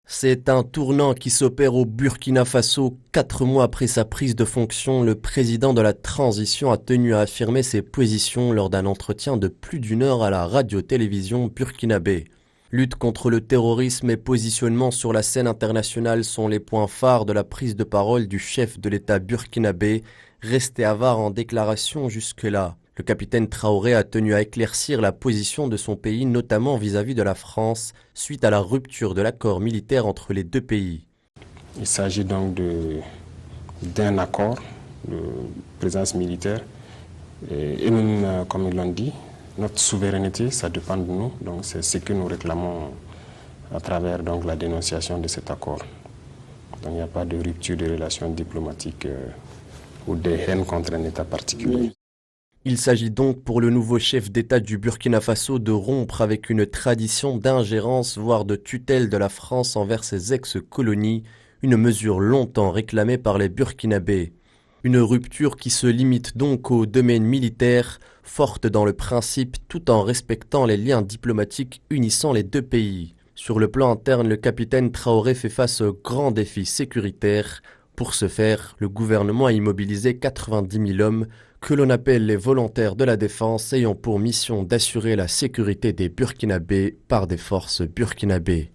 C'est un tournant qui s'opère au Burkina Faso. 4 mois après sa prise de fonction, le président de la transition a tenu à affirmer ses positions lors d'un entretien de plus d'une heure à la radio-télévision burkinabé. Lutte contre le terrorisme et positionnement sur la scène internationale sont les points phares de la prise de parole du chef de l'État burkinabé, resté avare en déclaration jusque-là. Le capitaine Traoré a tenu à éclaircir la position de son pays, notamment vis-à-vis de la France, suite à la rupture de l'accord militaire entre les deux pays. Il s'agit donc d'un accord de présence militaire. Et nous, comme ils l'ont dit, notre souveraineté, ça dépend de nous. Donc c'est ce que nous réclamons à travers donc, la dénonciation de cet accord. Donc il n'y a pas de rupture de relations diplomatiques ou de haine contre un État particulier. Il s'agit donc pour le nouveau chef d'État du Burkina Faso de rompre avec une tradition d'ingérence, voire de tutelle de la France envers ses ex-colonies, une mesure longtemps réclamée par les Burkinabés. Une rupture qui se limite donc au domaine militaire, forte dans le principe tout en respectant les liens diplomatiques unissant les deux pays. Sur le plan interne, le capitaine Traoré fait face aux grands défis sécuritaires. Pour ce faire, le gouvernement a immobilisé 90 000 hommes que l'on appelle les volontaires de la défense ayant pour mission d'assurer la sécurité des Burkinabés par des forces burkinabées.